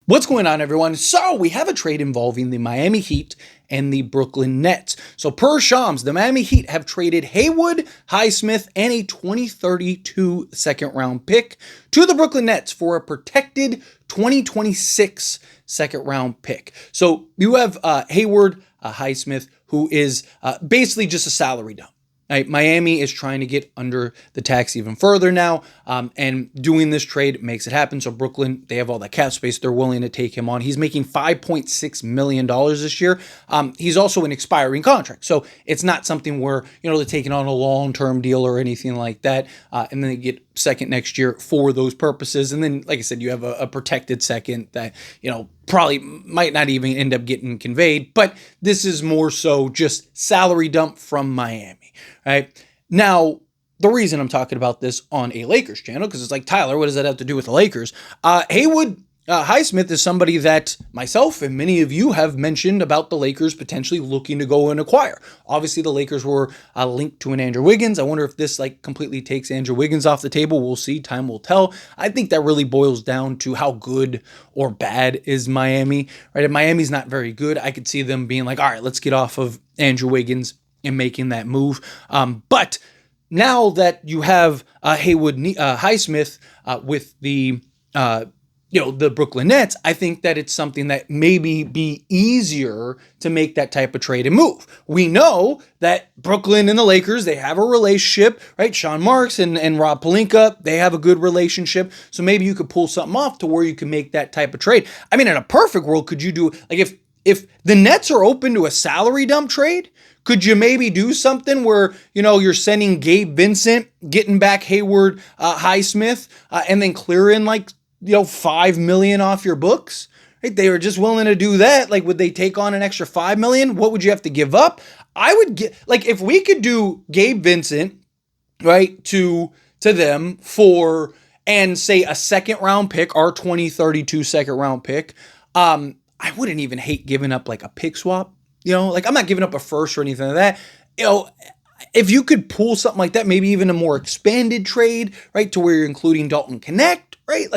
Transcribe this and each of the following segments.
What's going on, everyone? So we have a trade involving the Miami Heat and the Brooklyn Nets. So per Shams, the Miami Heat have traded Haywood Highsmith and a 2032 second round pick to the Brooklyn Nets for a protected 2026 second round pick. So you have Haywood Highsmith, who is basically just a salary dump. Right, Miami is trying to get under the tax even further now, and doing this trade makes it happen. So Brooklyn, they have all that cap space. They're willing to take him on. He's making $5.6 million this year. He's also an expiring contract. So it's not something where, they're taking on a long-term deal or anything like that, and then they get second next year for those purposes. And then, like I said, you have a protected second that, probably might not even end up getting conveyed, but this is more so just salary dump from Miami, right? Now, the reason I'm talking about this on a Lakers channel, because it's like, Tyler, what does that have to do with the Lakers? Haywood Highsmith is somebody that myself and many of you have mentioned about the Lakers potentially looking to go and acquire. Obviously, the Lakers were linked to an Andrew Wiggins. I wonder if this completely takes Andrew Wiggins off the table. We'll see. Time will tell. I think that really boils down to how good or bad is Miami, right? If Miami's not very good, I could see them being like, all right, let's get off of Andrew Wiggins and making that move. But now that you have Haywood Highsmith with the the Brooklyn Nets, I think that it's something that maybe be easier to make that type of trade and move. We know that Brooklyn and the Lakers, they have a relationship, right? Sean Marks and Rob Pelinka, they have a good relationship. So maybe you could pull something off to where you can make that type of trade. I mean, in a perfect world, could you do, if the Nets are open to a salary dump trade, could you maybe do something where, you're sending Gabe Vincent, getting back Haywood Highsmith, and then clearing $5 million off your books? Right? They were just willing to do that. Would they take on an extra $5 million? What would you have to give up? I would get, if we could do Gabe Vincent, right, to them for, and say a second round pick, our 2032 second round pick, I wouldn't even hate giving up a pick swap. I'm not giving up a first or anything like that. If you could pull something like that, maybe even a more expanded trade, right, to where you're including Dalton Connect, right?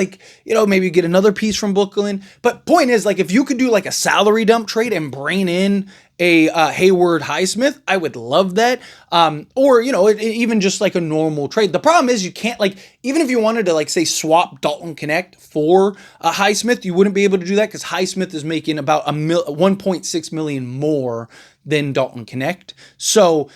Maybe you get another piece from Brooklyn. But point is, if you could do a salary dump trade and bring in a Haywood Highsmith, I would love that. Or, even just a normal trade. The problem is you can't, even if you wanted to, say, swap Dalton Connect for Highsmith, you wouldn't be able to do that because Highsmith is making about $1.6 million more than Dalton Connect. So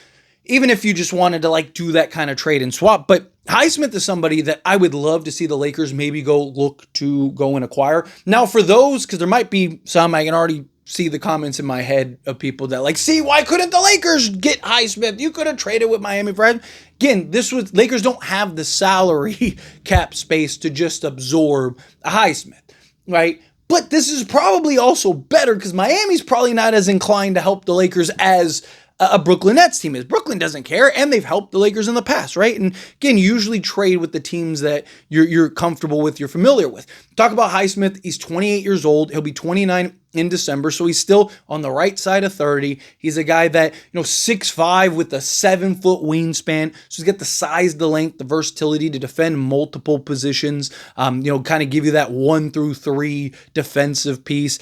even if you just wanted to do that kind of trade and swap, but Highsmith is somebody that I would love to see the Lakers maybe look to go and acquire. Now for those, because there might be some, I can already see the comments in my head of people that see, why couldn't the Lakers get Highsmith? You could have traded with Miami for him. Again, Lakers don't have the salary cap space to just absorb a Highsmith, right? But this is probably also better because Miami's probably not as inclined to help the Lakers as a Brooklyn Nets team is. Brooklyn doesn't care, and they've helped the Lakers in the past, right? And again, you usually trade with the teams that you're comfortable with, you're familiar with. Talk about Highsmith. He's 28 years old. He'll be 29 in December, so he's still on the right side of 30. He's a guy that, 6'5" with a 7-foot wingspan. So he's got the size, the length, the versatility to defend multiple positions, kind of give you that 1 through 3 defensive piece,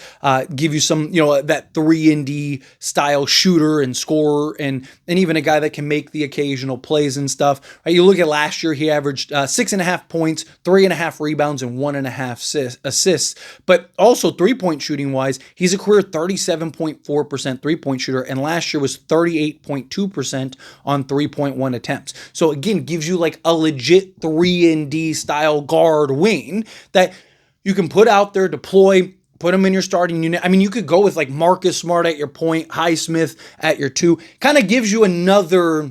give you some, that 3-and-D style shooter and scorer, and even a guy that can make the occasional plays and stuff. Right? You look at last year, he averaged 6.5 points, 3.5 rebounds, and 1.5 assists. But also 3-point shooting wise, he's a career 37.4% three-point shooter, and last year was 38.2% on 3.1 attempts. So again, gives you a legit 3-and-D style guard wing that you can put out there, deploy, put him in your starting unit. I mean, you could go with Marcus Smart at your point, Highsmith at your 2. Kind of gives you another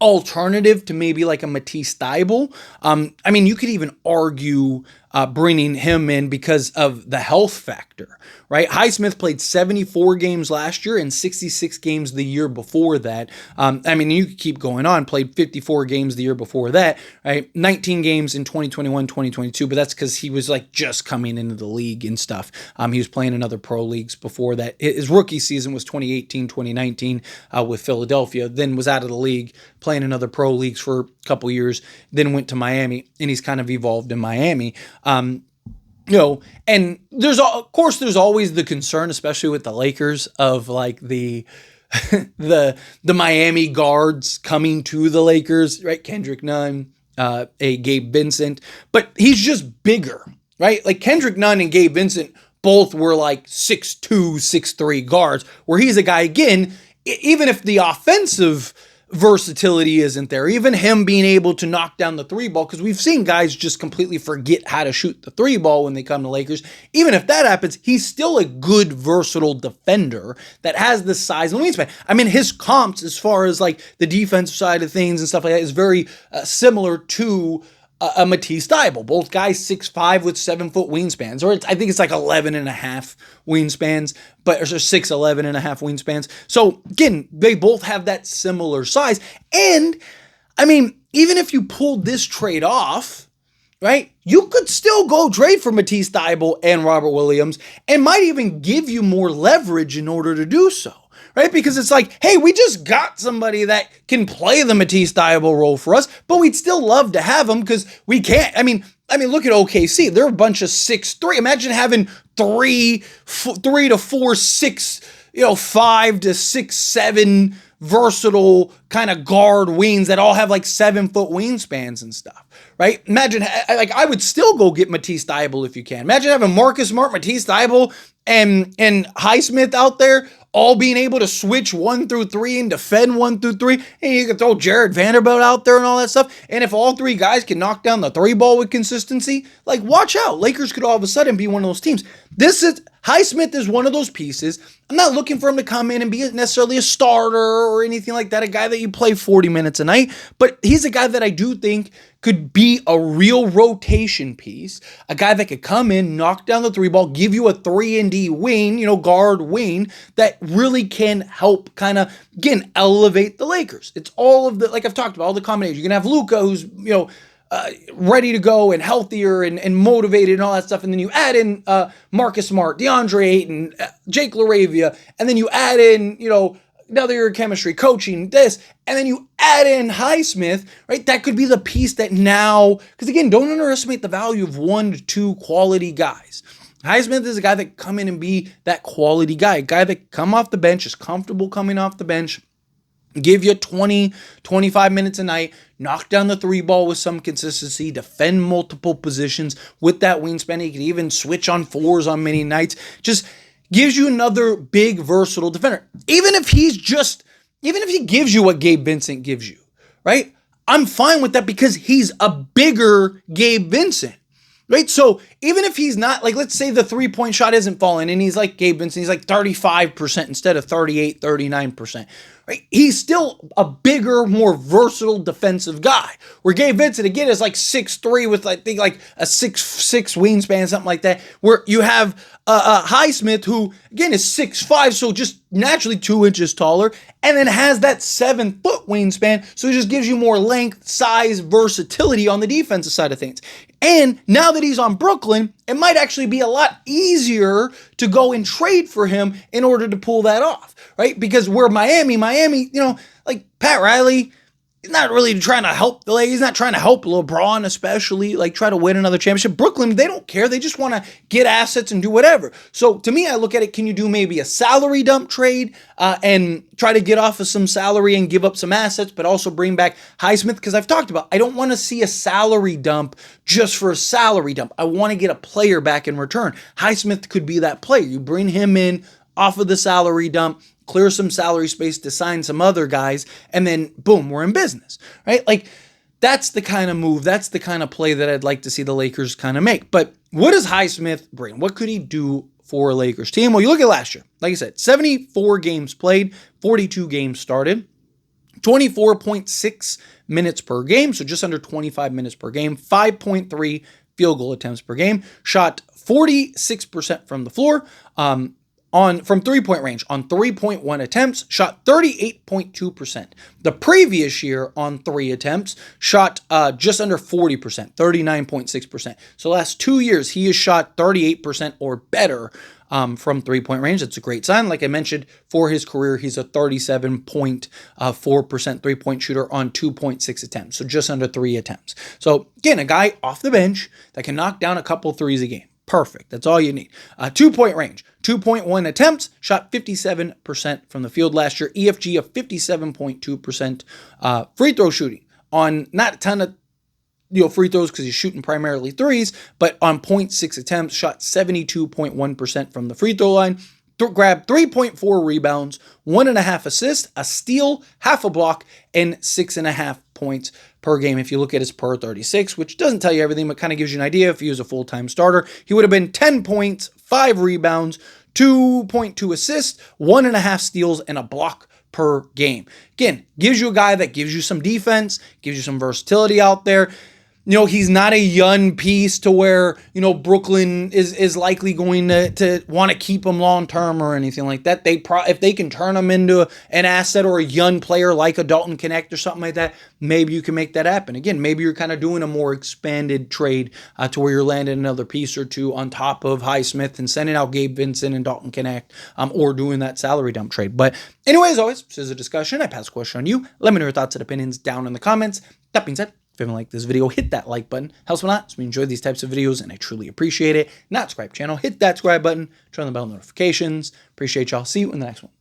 alternative to maybe a Matisse Thybulle. I mean, you could even argue bringing him in because of the health factor, right? Highsmith played 74 games last year and 66 games the year before that. I mean, you could keep going on, played 54 games the year before that, right? 19 games in 2021, 2022, but that's because he was just coming into the league and stuff. He was playing in other pro leagues before that. His rookie season was 2018, 2019 with Philadelphia, then was out of the league, playing in other pro leagues for a couple years, then went to Miami, and he's kind of evolved in Miami. And of course there's always the concern, especially with the Lakers, of like the the Miami guards coming to the Lakers, right? Kendrick Nunn, a Gabe Vincent, but he's just bigger, right? Like Kendrick Nunn and Gabe Vincent both were like 6'2", 6'3" guards, where he's a guy, again, even if the offensive versatility isn't there, even him being able to knock down the three ball, because we've seen guys just completely forget how to shoot the three ball when they come to Lakers. Even if that happens, he's still a good, versatile defender that has the size and wingspan. I mean, his comps, as far as like the defensive side of things and stuff like that, is very similar to a Matisse Thybulle. Both guys 6'5" with 7-foot wingspans, or I think it's like 11 and a half wingspans, or 6'11" and a half wingspans. So again, they both have that similar size. And I mean, even if you pulled this trade off, right, you could still go trade for Matisse Thybulle and Robert Williams, and might even give you more leverage in order to do so. Right? Because it's like, hey, we just got somebody that can play the Matisse Thybulle role for us, but we'd still love to have him because we can't. I mean, look at OKC. They're a bunch of 6'3". Imagine having 3 to 4, 6, 5 to 6, 7 versatile kind of guard wings that all have like 7-foot wingspans and stuff, right? Imagine, like, I would still go get Matisse Thybulle if you can. Imagine having Marcus Smart, Matisse Thybulle, and Highsmith out there, all being able to switch 1 through 3 and defend 1 through 3. And you can throw Jared Vanderbilt out there and all that stuff. And if all 3 guys can knock down the 3 ball with consistency, like, watch out. Lakers could all of a sudden be one of those teams. Highsmith is one of those pieces. I'm not looking for him to come in and be necessarily a starter or anything like that, a guy that you play 40 minutes a night, but he's a guy that I do think could be a real rotation piece, a guy that could come in, knock down the 3 ball, give you a 3-and-D wing, guard wing, that really can help kind of, again, elevate the Lakers. It's all of the, like I've talked about, all the combinations. You can have Luka, who's, ready to go and healthier and motivated and all that stuff. And then you add in Marcus Smart, DeAndre Ayton, Jake LaRavia, and then you add in, now that you're chemistry, coaching, this, and then you add in Highsmith, right? That could be the piece that now, because again, don't underestimate the value of 1 to 2 quality guys. Highsmith is a guy that come in and be that quality guy, a guy that come off the bench, is comfortable coming off the bench, give you 20, 25 minutes a night, knock down the 3 ball with some consistency, defend multiple positions with that wingspan. He can even switch on 4s on many nights. Just gives you another big, versatile defender. Even if he gives you what Gabe Vincent gives you, right? I'm fine with that because he's a bigger Gabe Vincent, right? So even if he's not, like, let's say the 3-point shot isn't falling and he's like Gabe Vincent, he's like 35% instead of 38, 39%, right? He's still a bigger, more versatile defensive guy. Where Gabe Vincent, again, is like 6'3" with, I think, like a 6'6" wingspan, something like that. Where you have Highsmith, who, again, is 6'5", so just naturally 2 inches taller, and then has that 7-foot wingspan, so it just gives you more length, size, versatility on the defensive side of things. And now that he's on Brooklyn, it might actually be a lot easier to go and trade for him in order to pull that off, right? Because we're Miami, like Pat Riley, he's not really trying to help the Lakers. He's not trying to help LeBron, especially, like, try to win another championship. Brooklyn, they don't care. They just want to get assets and do whatever. So to me, I look at it, can you do maybe a salary dump trade and try to get off of some salary and give up some assets, but also bring back Highsmith? Because I've talked about, I don't want to see a salary dump just for a salary dump. I want to get a player back in return. Highsmith could be that player. You bring him in off of the salary dump, clear some salary space to sign some other guys, and then boom, we're in business, right? Like, that's the kind of move, that's the kind of play that I'd like to see the Lakers kind of make. But what does Highsmith bring? What could he do for a Lakers team? Well, you look at last year. Like I said, 74 games played, 42 games started, 24.6 minutes per game, so just under 25 minutes per game, 5.3 field goal attempts per game, shot 46% from the floor, from 3-point range on 3.1 attempts, shot 38.2%. The previous year on 3 attempts, shot just under 40%, 39.6%. So last 2 years, he has shot 38% or better from 3-point range. That's a great sign. Like I mentioned, for his career, he's a 37.4% 3-point shooter on 2.6 attempts. So just under 3 attempts. So again, a guy off the bench that can knock down a couple threes a game. Perfect. That's all you need. 2-point range, 2.1 attempts, shot 57% from the field last year. EFG of 57.2%. Free throw shooting on not a ton of free throws because he's shooting primarily threes, but on 0.6 attempts, shot 72.1% from the free throw line. Grabbed 3.4 rebounds, 1.5 assists, a steal, half a block, and 6.5 points per game. If you look at his per 36, which doesn't tell you everything, but kind of gives you an idea. If he was a full-time starter, he would have been 10 points, 5 rebounds, 2.2 assists, 1.5 steals, and a block per game. Again, gives you a guy that gives you some defense, gives you some versatility out there. He's not a young piece to where, Brooklyn is likely going to want to keep him long-term or anything like that. If they can turn him into an asset or a young player like a Dalton Connect or something like that, maybe you can make that happen. Again, maybe you're kind of doing a more expanded trade to where you're landing another piece or two on top of Highsmith and sending out Gabe Vincent and Dalton Connect or doing that salary dump trade. But anyway, as always, this is a discussion. I pass the question on you. Let me know your thoughts and opinions down in the comments. That being said, if you haven't liked this video, hit that like button. Helps me a lot. So we enjoy these types of videos, and I truly appreciate it. Not subscribe channel, hit that subscribe button, turn on the bell notifications. Appreciate y'all. See you in the next one.